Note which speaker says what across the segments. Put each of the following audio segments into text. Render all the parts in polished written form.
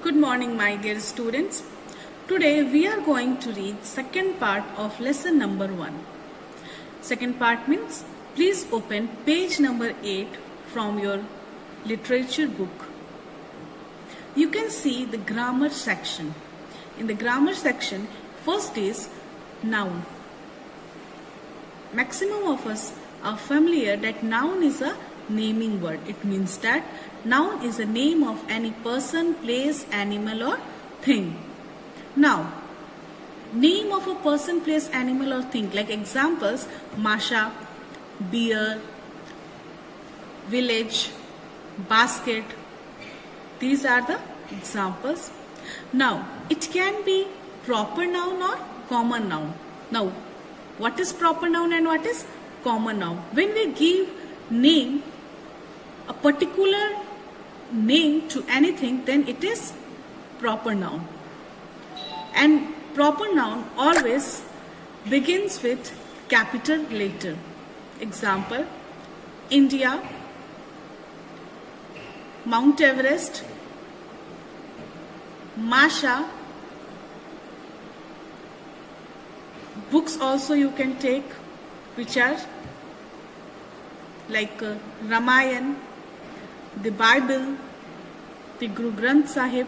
Speaker 1: Good morning, my dear students. Today we are going to read second part of lesson number 1. Second part means please open page number 8 from your literature book. You can see the grammar section. In the grammar section, first is noun. Maximum of us are familiar that noun is a naming word. It means that noun is a name of any person, place, animal or thing. Now, name of a person, place, animal or thing, like examples, Masha, beer, village, basket. These are the examples. Now, it can be proper noun or common noun. Now, what is proper noun and what is common noun? When we give name, a particular name to anything, then it is proper noun. And proper noun always begins with capital letter. Example, India, Mount Everest, Masha. Books also you can take, which are like Ramayan, the Bible, the Guru Granth Sahib.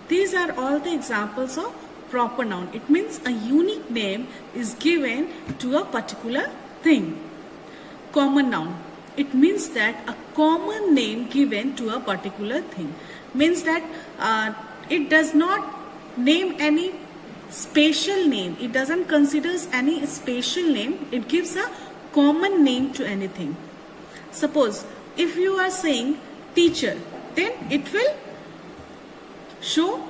Speaker 1: These are all the examples of proper noun. It means a unique name is given to a particular thing. Common noun. It means that a common name given to a particular thing. Means that it does not name any special name. It doesn't consider any special name. It gives a common name to anything. Suppose if you are saying teacher, then it will show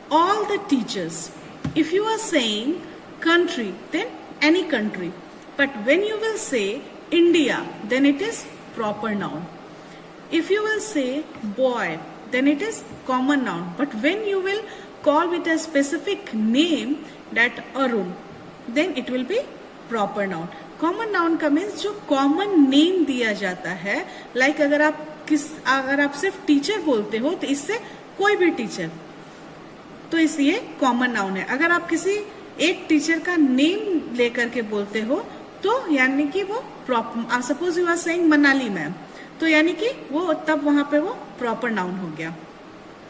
Speaker 1: all the teachers. If you are saying country, then any country. But when you will say India, then it is proper noun. If you will say boy, then it is common noun. But when you will call with a specific name, that Arun, then it will be proper noun. Common noun का means जो common name दिया जाता है, like अगर आप सिर्फ teacher बोलते हो तो इससे कोई भी टीचर, तो इसलिए कॉमन नाउन है. अगर आप किसी एक टीचर का नेम लेकर के बोलते हो तो यानी कि वो proper, suppose you are saying Manali ma'am, तो यानी कि वो तब वहां पे वो प्रॉपर नाउन हो गया.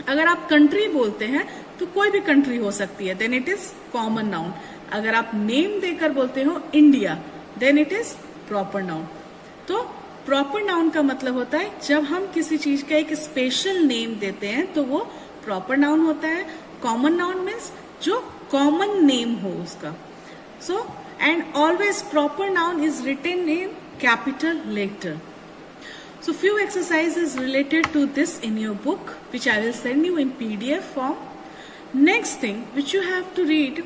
Speaker 1: अगर आप कंट्री बोलते हैं तो कोई भी कंट्री हो सकती है, then it is common noun. अगर आप नेम देकर बोलते हो India, then it is proper noun. तो प्रॉपर नाउन का मतलब होता है जब हम किसी चीज का एक स्पेशल नेम देते हैं तो वो प्रॉपर नाउन होता है. कॉमन नाउन मीन्स जो कॉमन नेम हो उसका. So and always proper noun is written in capital letter. So few exercises related to this in your book, which I will send you in PDF form. Next thing which you have to read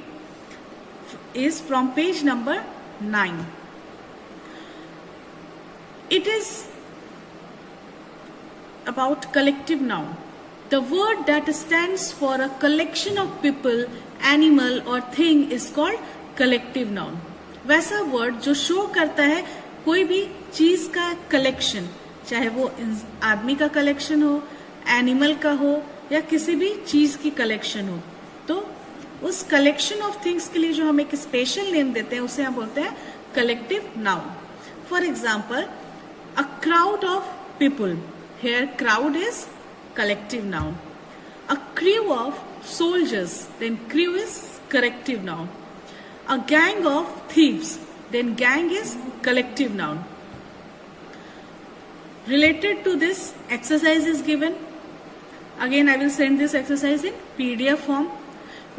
Speaker 1: is from page number 9. It is about collective noun. The word that stands for a collection of people, animal or thing is called collective noun. वैसा word जो show करता है कोई भी चीज का collection, चाहे वो आदमी का कलेक्शन हो, एनिमल का हो या किसी भी चीज की कलेक्शन हो, तो उस कलेक्शन ऑफ थिंग्स के लिए जो हम एक स्पेशल नेम देते हैं उसे हम बोलते हैं collective noun. For example, a crowd of people, here crowd is collective noun. A crew of soldiers, then crew is collective noun. A gang of thieves, then gang is collective noun. Related to this, exercise is given. Again, I will send this exercise in PDF form.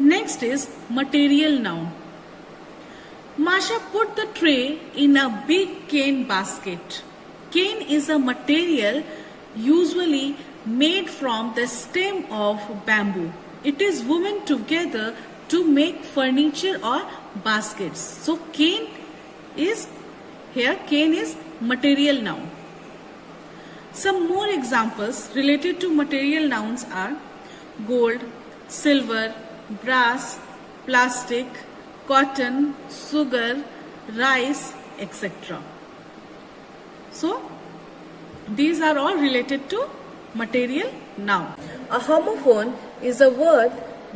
Speaker 1: Next is material noun. Masha put the tray in a big cane basket. Cane is a material usually made from the stem of bamboo. It is woven together to make furniture or baskets. So cane is material noun. Some more examples related to material nouns are gold, silver, brass, plastic, cotton, sugar, rice, etc. So, these are all related to material noun.
Speaker 2: A homophone is a word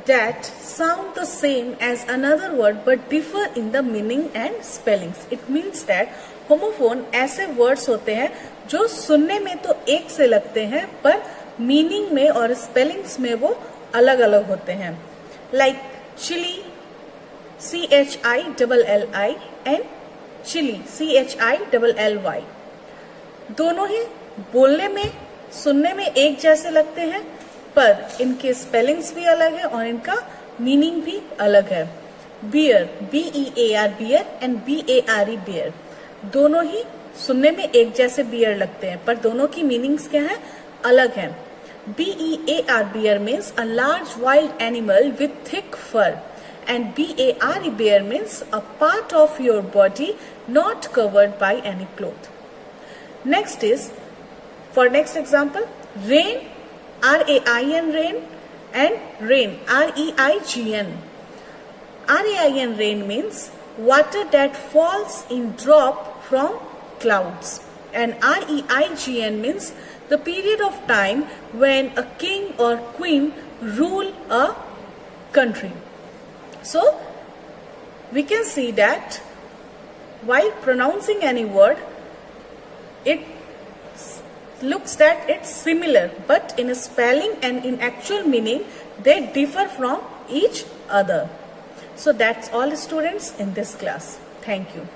Speaker 2: that sound the same as another word but differ in the meaning and spellings. It means that homophone ऐसे words होते हैं जो सुनने में तो एक से लगते हैं पर मीनिंग में और स्पेलिंग्स में वो अलग अलग होते हैं. Like chili, CHILLI and chili, CHILLY. दोनों ही बोलने में सुनने में एक जैसे लगते हैं पर इनके स्पेलिंग्स भी अलग है और इनका मीनिंग भी अलग है. Bear, BEAR bear and BARE bare, दोनों ही सुनने में एक जैसे बियर लगते हैं पर दोनों की मीनिंग्स क्या है, अलग है. BEAR bear means a large wild animal with thick fur and BARE bear means a part of your body not covered by any cloth. Next is, for next example, rain, RAIN rain and rain, REIGN. RAIN rain means water that falls in drop from clouds and REIGN means the period of time when a king or queen rule a country. So, we can see that while pronouncing any word, it looks that it's similar, but in spelling and in actual meaning, they differ from each other. So, that's all students in this class. Thank you.